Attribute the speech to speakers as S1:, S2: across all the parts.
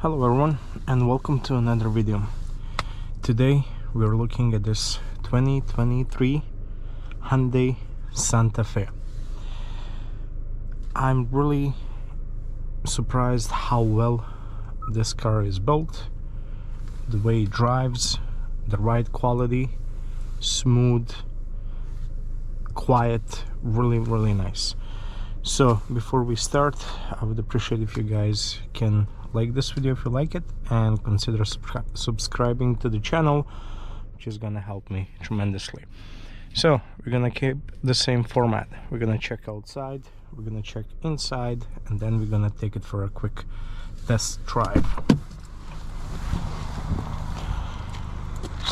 S1: Hello everyone and welcome to another video. Today we're looking at this 2023 Hyundai Santa Fe. I'm really surprised how well this car is built, the way it drives, the ride quality, smooth, quiet, really nice. So before we start, I would appreciate if you guys can like this video if you like it and consider subscribing to the channel, which is gonna help me tremendously. So we're gonna keep the same format. We're gonna check outside, we're gonna check inside, and then we're gonna take it for a quick test drive.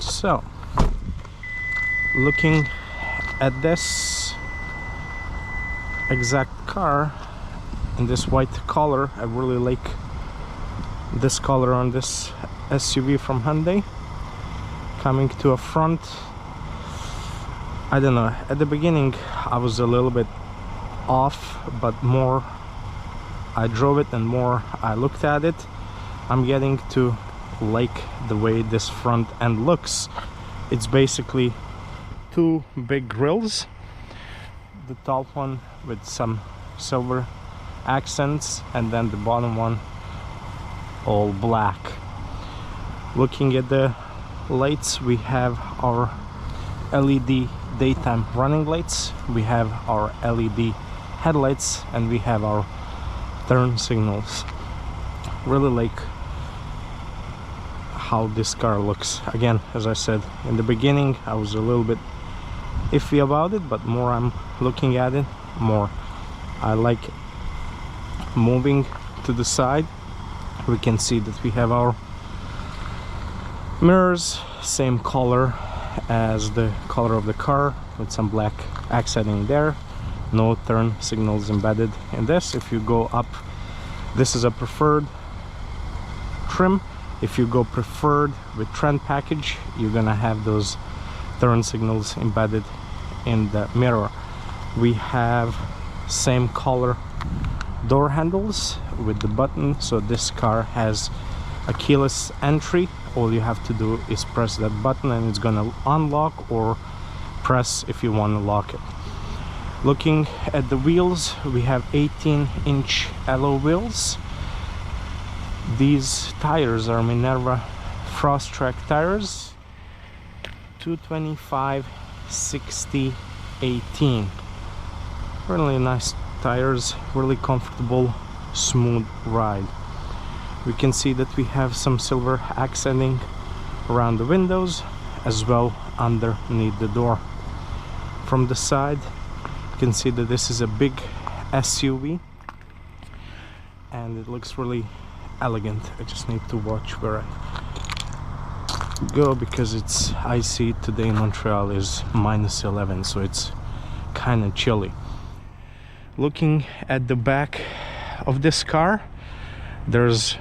S1: So looking at this exact car in this white color, I really like this color on this SUV from Hyundai. Coming to a front, I don't know, at the beginning I was a little bit off, but more I drove it and more I looked at it, I'm getting to like the way this front end looks. It's basically two big grills, the top one with some silver accents and then the bottom one all black. Looking at the lights, we have our LED daytime running lights, we have our LED headlights, and we have our turn signals. Really like how this car looks. Again, as I said in the beginning, I was a little bit iffy about it, but more I'm looking at it, more I like it. Moving to the side, we can see that we have our mirrors, same color as the color of the car, with some black accenting there. No turn signals embedded in this. If you go up, this is a preferred trim. If you go preferred with trend package, you're gonna have those turn signals embedded in the mirror. We have same color door handles with the button, so this car has a keyless entry. All you have to do is press that button and it's gonna unlock, or press if you want to lock it. Looking at the wheels, we have 18-inch alloy wheels. These tires are Minerva Frost Track tires, 225/60/18. Really nice tires, really comfortable, smooth ride. We can see that we have some silver accenting around the windows as well underneath the door. From the side, you can see that this is a big SUV and it looks really elegant. I just need to watch where I go because it's icy today in Montreal is -11, so it's kind of chilly. Looking at the back of this car, there's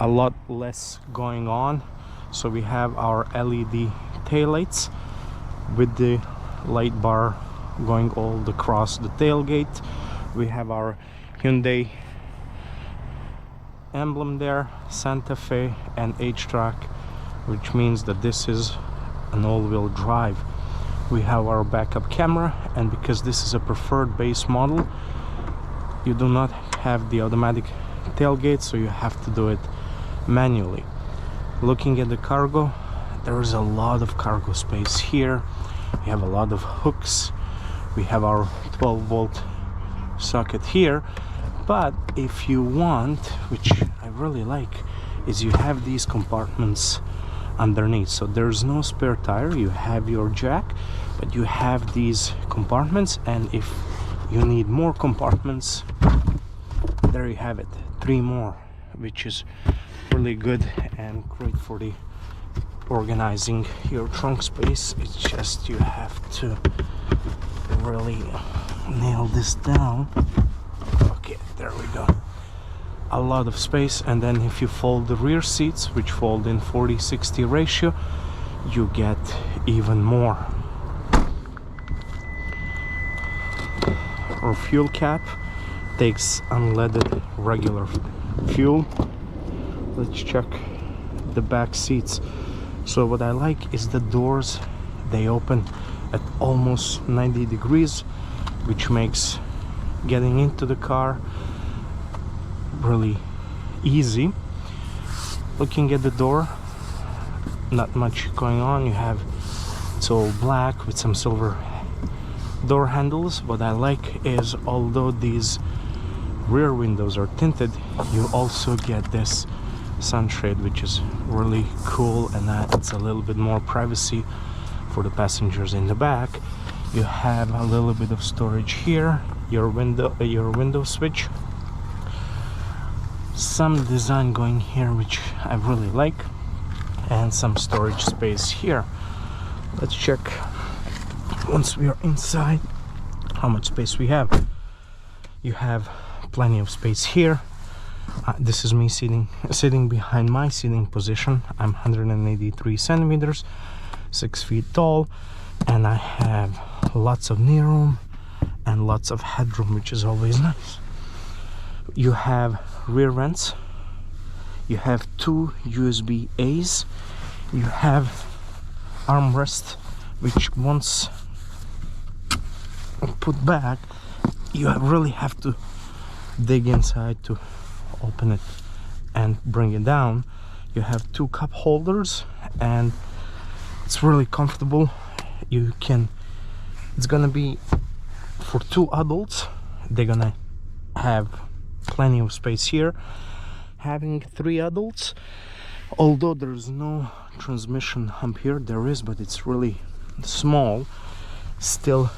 S1: a lot less going on. So we have our LED taillights with the light bar going all across the tailgate. We have our Hyundai emblem there, Santa Fe and H-Track, which means that this is an all-wheel drive. We have our backup camera, and because this is a preferred base model, you do not have the automatic tailgate, so you have to do it manually. Looking at the cargo, there is a lot of cargo space here. We have a lot of hooks. We have our 12-volt socket here, but if you want, which I really like, is you have these compartments underneath. So there's no spare tire, you have your jack, but you have these compartments, and if you need more compartments, there you have it, 3 more, which is really good and great for the organizing your trunk space. It's just you have to really nail this down. Okay, there we go. A lot of space. And then if you fold the rear seats, which fold in 40/60 ratio, you get even more. Our fuel cap takes unleaded regular fuel, let's check the back seats. So what I like is the doors, they open at almost 90 degrees, which makes getting into the car really easy. Looking at the door, not much going on. You have, it's all black with some silver door handles. What I like is, although these rear windows are tinted, you also get this sunshade, which is really cool and adds a little bit more privacy for the passengers in the back. You have a little bit of storage here, your window switch, some design going here which I really like, and some storage space here. Let's check once we are inside how much space we have. You have plenty of space here. This is me sitting behind my seating position. I'm 183 centimeters, 6 feet tall, and I have lots of knee room and lots of headroom, which is always nice. You have rear vents, you have 2 USB A's, you have armrest, which once put back, you really have to dig inside to open it and bring it down. You have 2 cup holders, and it's really comfortable. You can, it's gonna be for 2 adults. They're gonna have plenty of space here. Having 3 adults, although there's no transmission hump here, there is, but it's really small. Still,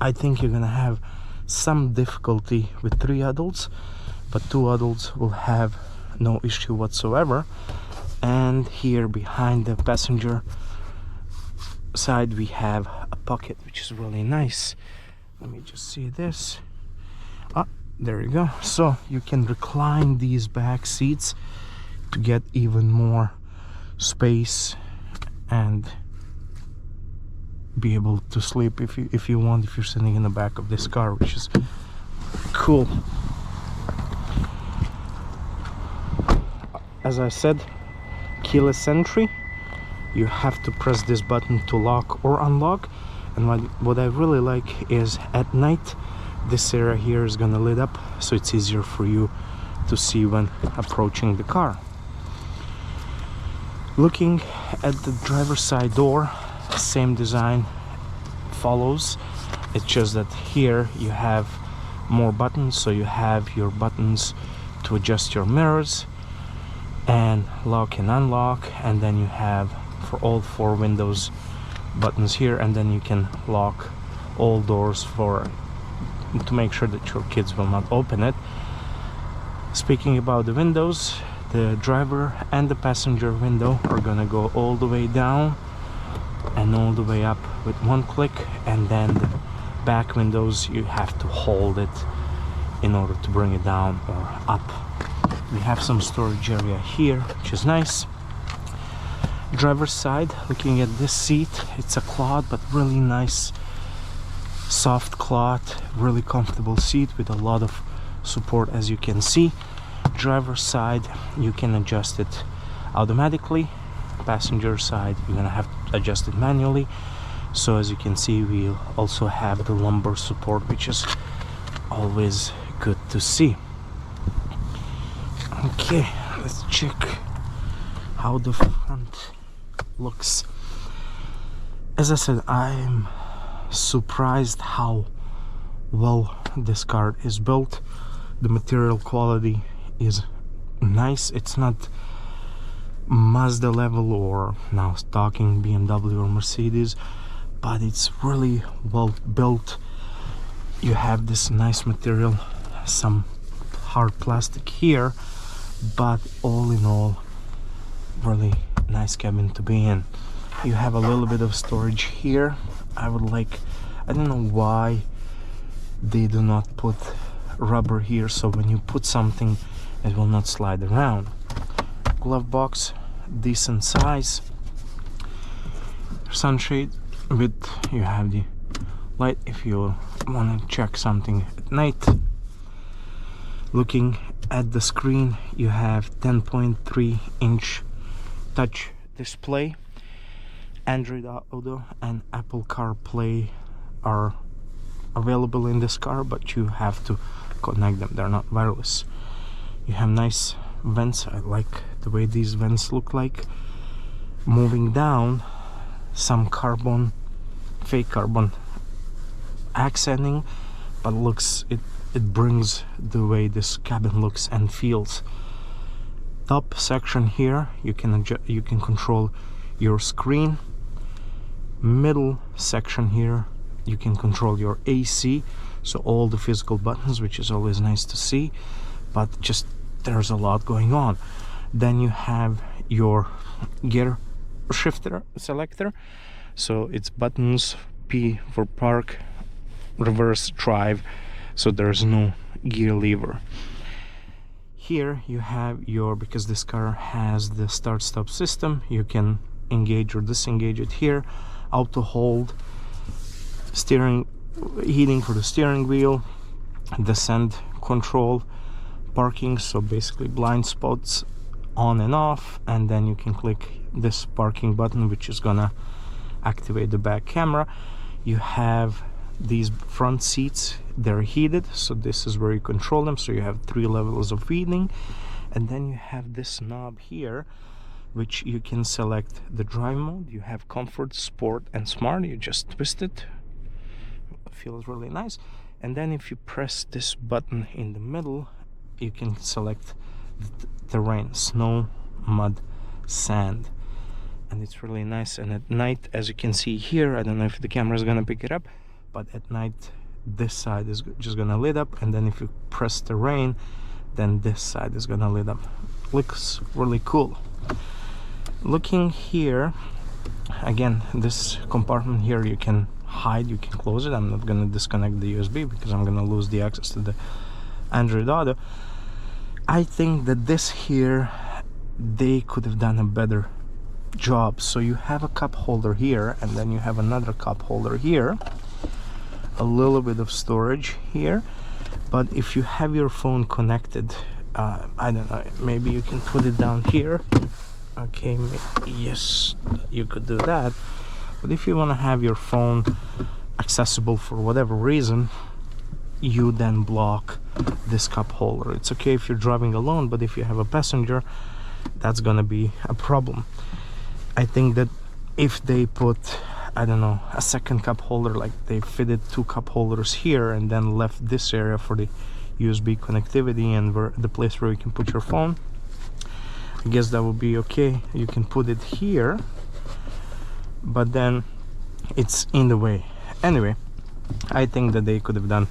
S1: I think you're gonna have some difficulty with 3 adults, but 2 adults will have no issue whatsoever. And here behind the passenger side we have a pocket, which is really nice. Let me just see this. There you go. So you can recline these back seats to get even more space and be able to sleep if you want, if you're sitting in the back of this car, which is cool. As I said, keyless entry. You have to press this button to lock or unlock. And what I really like is at night this area here is gonna lit up, so it's easier for you to see when approaching the car. Looking at the driver's side door, same design follows. It's just that here you have more buttons, so you have your buttons to adjust your mirrors and lock and unlock, and then you have for all 4 windows buttons here, and then you can lock all doors to make sure that your kids will not open it. Speaking about the windows, the driver and the passenger window are gonna go all the way down and all the way up with 1 click, and then the back windows you have to hold it in order to bring it down or up. We have some storage area here, which is nice. Driver's side, looking at this seat, it's a cloth, but really nice soft cloth, really comfortable seat with a lot of support, as you can see. Driver's side, you can adjust it automatically. Passenger side, you're gonna have to adjust it manually. So as you can see, we also have the lumbar support, which is always good to see. Okay, let's check how the front looks. As I said, I'm surprised how well this car is built. The material quality is nice. It's not Mazda level or now talking BMW or Mercedes, but it's really well built. You have this nice material, some hard plastic here, but all in all, really nice cabin to be in. You have a little bit of storage here. I don't know why they do not put rubber here, so when you put something it will not slide around. Glove box, decent size. Sunshade with, you have the light if you want to check something at night. Looking at the screen you have 10.3-inch touch display. Android Auto and Apple CarPlay are available in this car, but you have to connect them, they're not wireless. You have nice vents, I like the way these vents look like. Moving down, some carbon, fake carbon accenting, but looks, it brings the way this cabin looks and feels. Top section here, you can control your screen. Middle section here, you can control your AC, so all the physical buttons, which is always nice to see, but just there's a lot going on. Then you have your gear shifter selector, so it's buttons, P for park, reverse, drive, so there's no gear lever. Here you have your, because this car has the start stop system, you can engage or disengage it here. Auto hold, steering, heating for the steering wheel, descent control, parking, so basically blind spots on and off, and then you can click this parking button, which is gonna activate the back camera. You have these front seats, they're heated, so this is where you control them, so you have 3 levels of heating. And then you have this knob here, which you can select the drive mode. You have comfort, sport, and smart. You just twist it, feels really nice. And then if you press this button in the middle, you can select the terrain, snow, mud, sand, and it's really nice. And at night, as you can see here, I don't know if the camera is gonna pick it up, but at night this side is just gonna lit up, and then if you press terrain, then this side is gonna lit up. Looks really cool. Looking here, again, this compartment here you can hide, you can close it. I'm not gonna disconnect the USB because I'm gonna lose the access to the Android Auto. I think that this here, they could have done a better job. So you have a cup holder here, and then you have another cup holder here, a little bit of storage here. But if you have your phone connected, I don't know, maybe you can put it down here. Okay, yes, you could do that. But if you want to have your phone accessible for whatever reason, you then block this cup holder. It's okay if you're driving alone, but if you have a passenger, that's gonna be a problem. I think that if they put, I don't know, a second cup holder, like they fitted 2 cup holders here and then left this area for the USB connectivity and the place where you can put your phone, I guess that would be okay. You can put it here, but then it's in the way. Anyway, I think that they could have done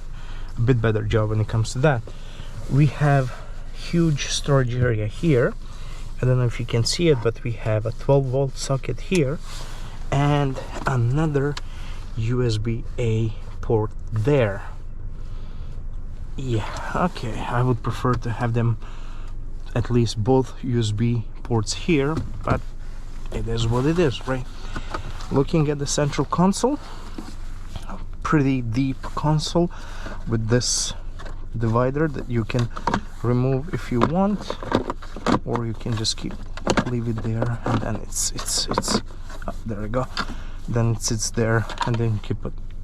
S1: a bit better job when it comes to that. We have huge storage area here. I don't know if you can see it, but we have a 12-volt socket here and another USB-A port there. Yeah, okay, I would prefer to have them at least both USB ports here, but it is what it is, right? Looking at the central console, a pretty deep console with this divider that you can remove if you want, or you can just leave it there, and then it's oh, there we go, then it sits there, and then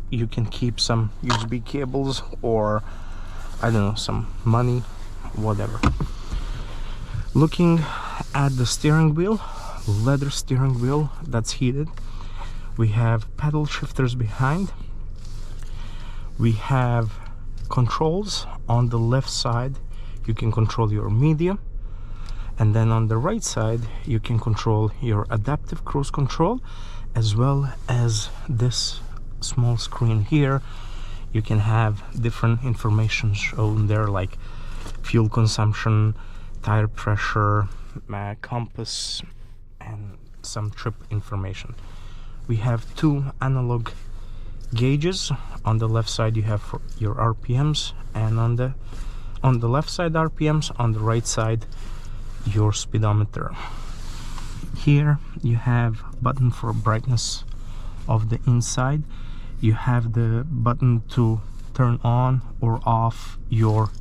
S1: you can keep some USB cables, or I don't know, some money, whatever. Looking at the steering wheel, leather steering wheel that's heated. We have paddle shifters behind. We have controls on the left side. You can control your media, and then on the right side you can control your adaptive cruise control, as well as this small screen here. You can have different information shown there, like fuel consumption, tire pressure, compass, and some trip information. We have 2 analog gauges. On the left side you have for your RPMs, and on the left side RPMs, on the right side your speedometer. Here you have button for brightness of the inside. You have the button to turn on or off your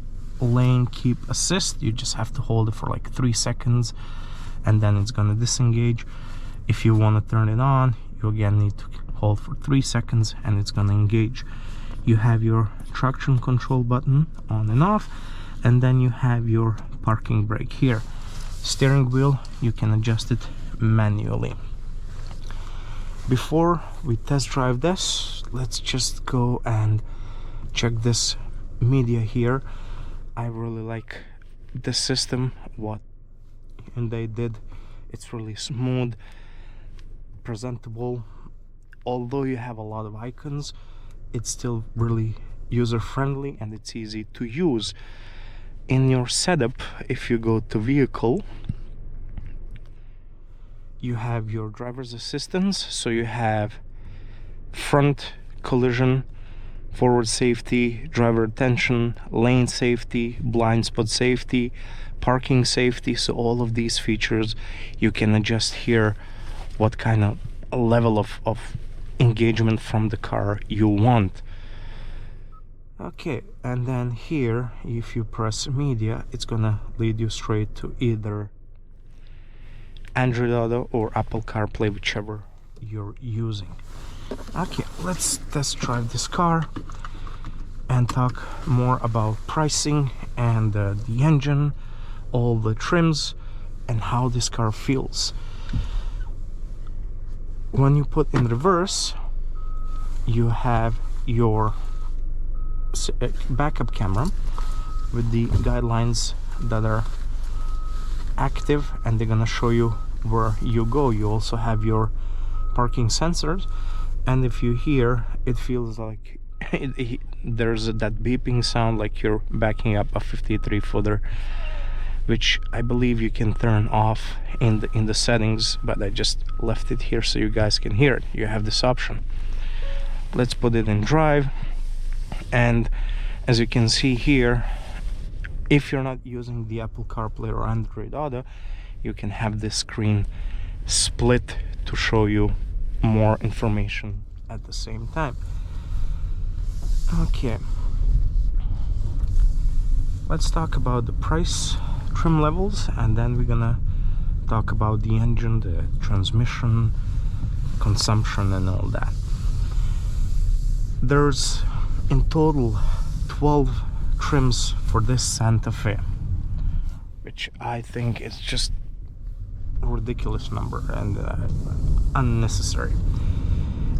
S1: lane keep assist. You just have to hold it for like 3 seconds and then it's gonna disengage. If you want to turn it on, you again need to hold for 3 seconds and it's gonna engage. You have your traction control button on and off, and then you have your parking brake here. Steering wheel, you can adjust it manually. Before we test drive this, let's just go and check this media here. I really like this system, what Hyundai did. It's really smooth, presentable. Although you have a lot of icons, it's still really user-friendly and it's easy to use. In your setup, if you go to vehicle, you have your driver's assistance. So you have front collision, forward safety, driver attention, lane safety, blind spot safety, parking safety. So all of these features you can adjust here what kind of level of engagement from the car you want. Okay, and then here if you press media, it's gonna lead you straight to either Android Auto or Apple CarPlay, whichever you're using. Okay, let's test drive this car and talk more about pricing and the engine, all the trims, and how this car feels. When you put in reverse, you have your backup camera with the guidelines that are active and they're gonna show you where you go. You also have your parking sensors, and if you hear, it feels like there's that beeping sound like you're backing up a 53 footer, which I believe you can turn off in the settings, but I just left it here so you guys can hear it. You have this option. Let's put it in drive, and as you can see here, if you're not using the Apple CarPlay or Android Auto, you can have this screen split to show you more information at the same time. Okay, let's talk about the price, trim levels, and then we're gonna talk about the engine, the transmission, consumption, and all that. There's in total 12 trims for this Santa Fe, which I think is just a ridiculous number and unnecessary.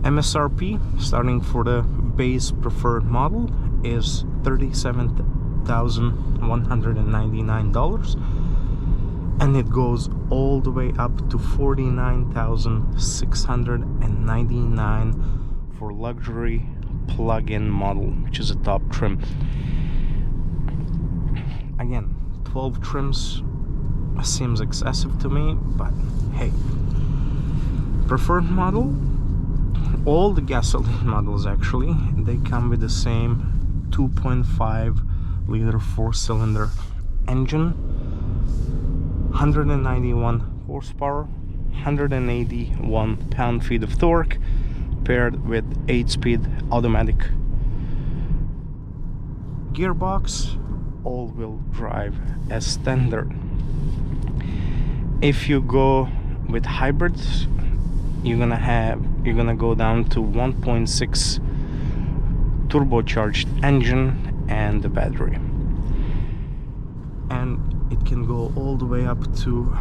S1: MSRP starting for the base preferred model is $37,199, and it goes all the way up to $49,699 for luxury plug-in model, which is a top trim. Again, 12 trims seems excessive to me, but hey. Preferred model, all the gasoline models actually, they come with the same 2.5 liter 4-cylinder engine, 191 horsepower, 181 pound-feet of torque, paired with 8-speed automatic gearbox, all-wheel drive as standard. If you go with hybrids, you're gonna go down to 1.6 turbocharged engine and the battery, and it can go all the way up to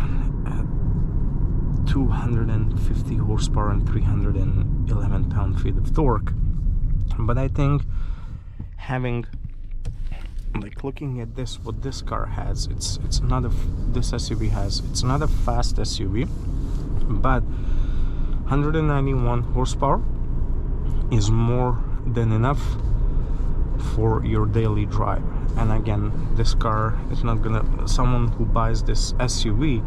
S1: 250 horsepower and 311 pound-feet of torque. But I think having, like, looking at this, what this car has, it's not a this SUV has, it's not a fast SUV, but 191 horsepower is more than enough for your daily drive. And again, this car is not gonna, someone who buys this SUV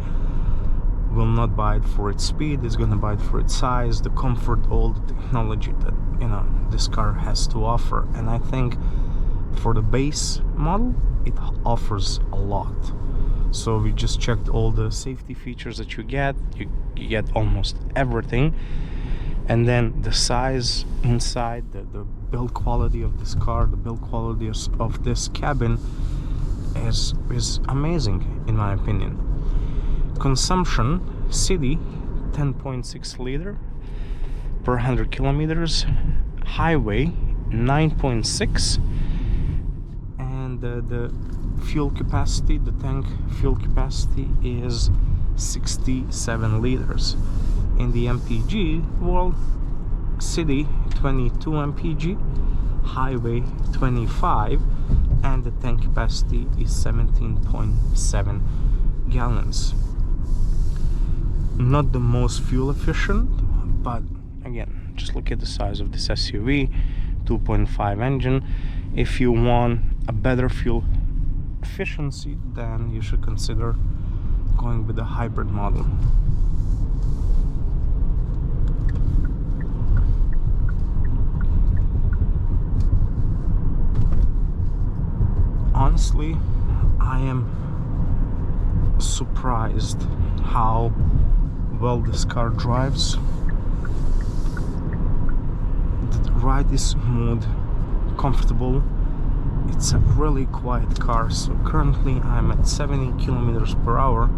S1: will not buy it for its speed, it's gonna buy it for its size, the comfort, all the technology that, you know, this car has to offer. And I think for the base model, it offers a lot. So we just checked all the safety features that you get get almost everything. And then the size inside, the build quality of this car, the build quality of this cabin, is amazing in my opinion. Consumption, city 10.6 liter per 100 kilometers, highway 9.6, and the fuel capacity, the tank fuel capacity is 67 liters. In the MPG world, city 22 mpg, highway 25, and the tank capacity is 17.7 gallons. Not the most fuel efficient, but again, just look at the size of this SUV, 2.5 engine. If you want a better fuel efficiency, then you should consider going with the hybrid model. Honestly, I am surprised how well this car drives. The ride is smooth, comfortable. It's a really quiet car. So currently I'm at 70 kilometers per hour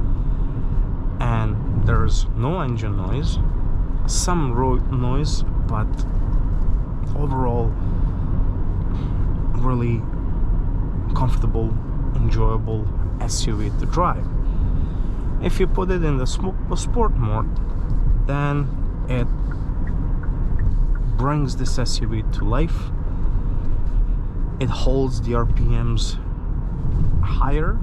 S1: and there's no engine noise, some road noise, but overall really comfortable, enjoyable SUV to drive. If you put it in the sport mode, then it brings this SUV to life. It holds the RPMs higher.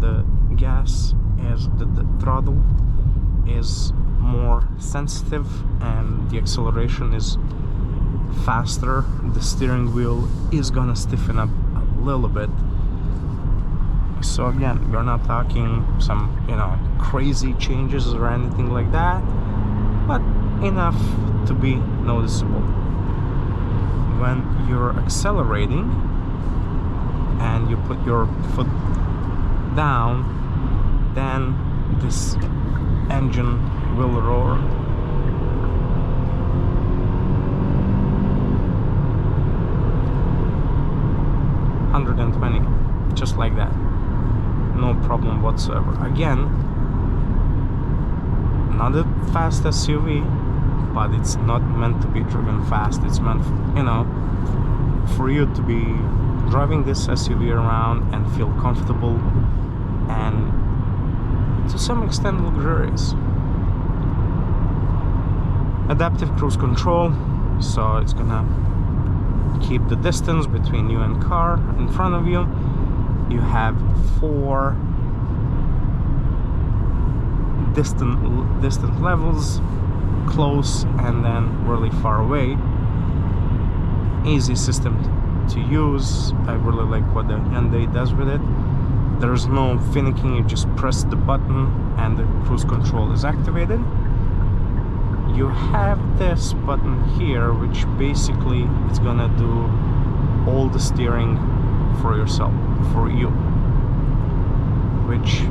S1: The gas is the throttle is more sensitive and the acceleration is faster. The steering wheel is gonna stiffen up a little bit. So again, we're not talking some, crazy changes or anything like that, but enough to be noticeable. When you're accelerating and you put your foot down, then this engine will roar. $120, just like that. No problem whatsoever. Again, not a fast SUV, but it's not meant to be driven fast. It's meant, for you to be driving this SUV around and feel comfortable and to some extent luxurious. Adaptive cruise control, so it's gonna keep the distance between you and car in front of you. You have 4 distant levels, close and then really far away. Easy system to use. I really like what the Hyundai does with it. There's no finicking, you just press the button and the cruise control is activated. You have this button here, which basically it's gonna do all the steering for yourself, for you, which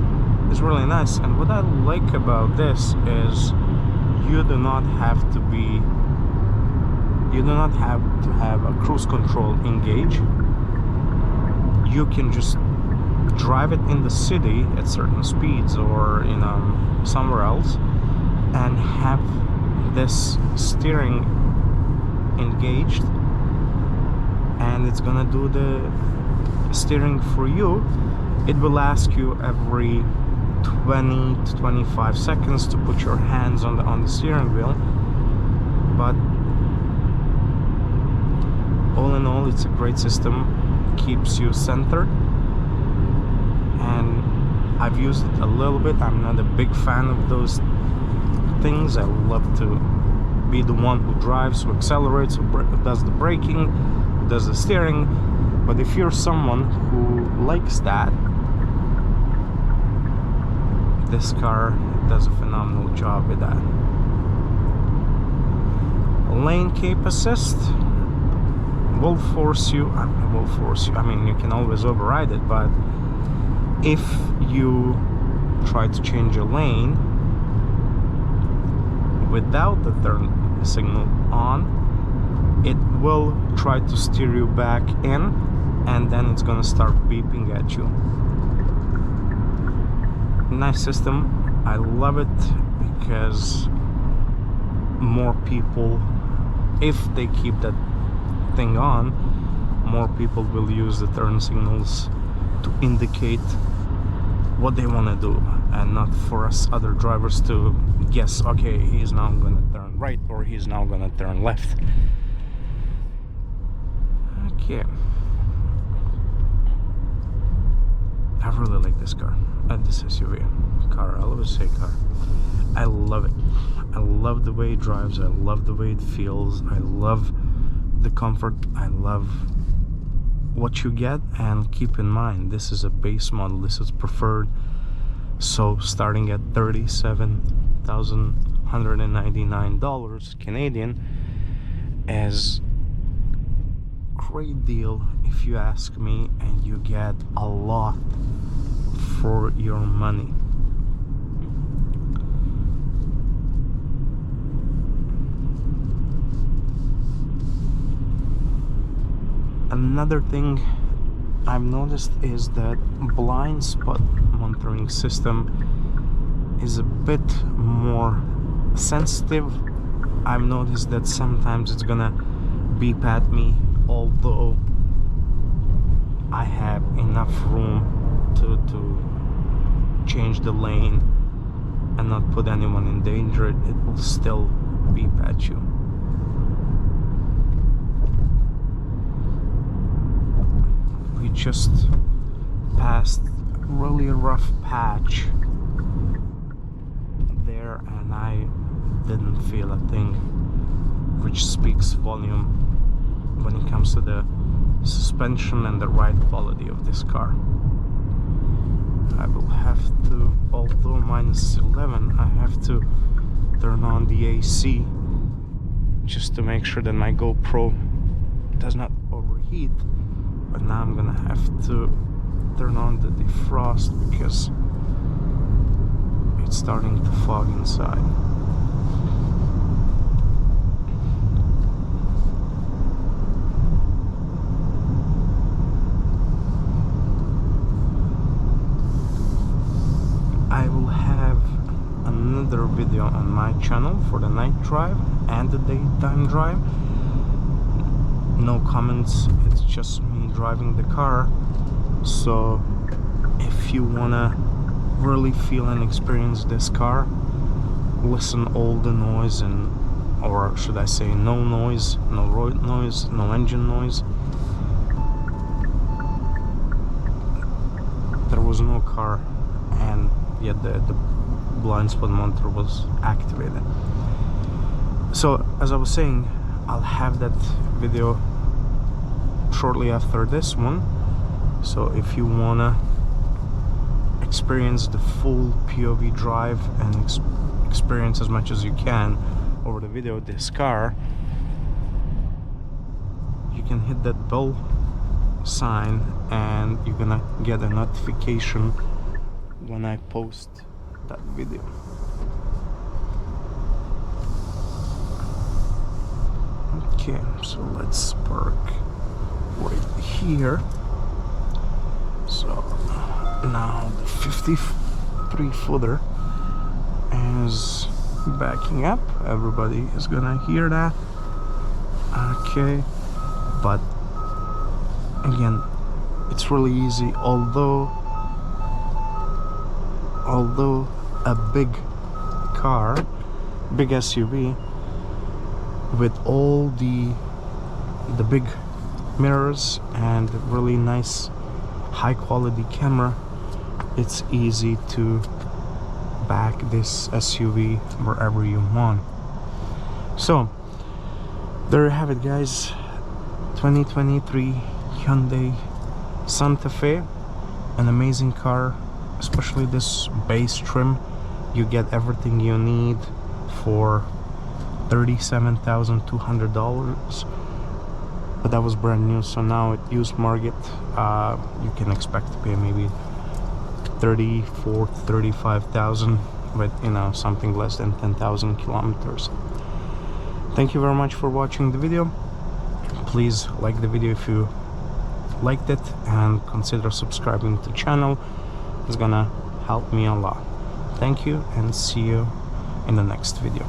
S1: is really nice. And what I like about this is you do not have to have a cruise control engage. You can just drive it in the city at certain speeds or somewhere else and have this steering engaged, and it's gonna do the steering for you. It will ask you every 20 to 25 seconds to put your hands on the steering wheel, but all in all, it's a great system. Keeps you centered, and I've used it a little bit. I'm not a big fan of those things. I love to be the one who drives, who accelerates, who does the braking, who does the steering. But if you're someone who likes that, this car does a phenomenal job with that. Lane keep assist will force you, I mean, you can always override it, but if you try to change a lane without the turn signal on, it will try to steer you back in and then it's gonna start beeping at you. Nice system. I love it because more people, if they keep that thing on, more people will use the turn signals to indicate what they want to do, and not for us other drivers to guess, okay, he's now going to turn right or he's now going to turn left. Okay, I really like this car and this SUV car. I'll always say car. I love it. I love the way it drives. I love the way it feels. I love the comfort. I love what you get. And keep in mind, this is a base model. This is preferred. So starting at $37,199 Canadian is great deal if you ask me, and you get a lot for your money. Another thing I've noticed is that blind spot monitoring system is a bit more sensitive. I've noticed that sometimes it's gonna beep at me, although I have enough room to change the lane and not put anyone in danger. It will still beep at you. We just passed a really rough patch there, and I didn't feel a thing, which speaks volume when it comes to the suspension and the ride quality of this car. I will have to, although -11, I have to turn on the AC just to make sure that my GoPro does not overheat. But now I'm gonna have to turn on the defrost because it's starting to fog inside. I will have another video on my channel for the night drive and the daytime drive. No comments, it's just me driving the car. So if you wanna really feel and experience this car, listen all the noise, and or should I say no noise, no road noise, no engine noise. There was no car, and yet the blind spot monitor was activated. So as I was saying, I'll have that video shortly after this one. So if you wanna experience the full POV drive and experience as much as you can over the video this car, you can hit that bell sign and you're gonna get a notification when I post that video. Okay, so let's park right here. So now the 53 footer is backing up. Everybody is gonna hear that. Okay, but again, it's really easy. Although a big car, big SUV with all the big mirrors and really nice high quality camera, it's easy to back this SUV wherever you want. So there you have it, guys. 2023 Hyundai Santa Fe, an amazing car, especially this base trim. You get everything you need for $37,200, but that was brand new. So now at used market, you can expect to pay maybe 34 to 35,000, but you know, something less than 10,000 kilometers. Thank you very much for watching the video. Please like the video if you liked it, and consider subscribing to the channel. It's gonna help me a lot. Thank you, and see you in the next video.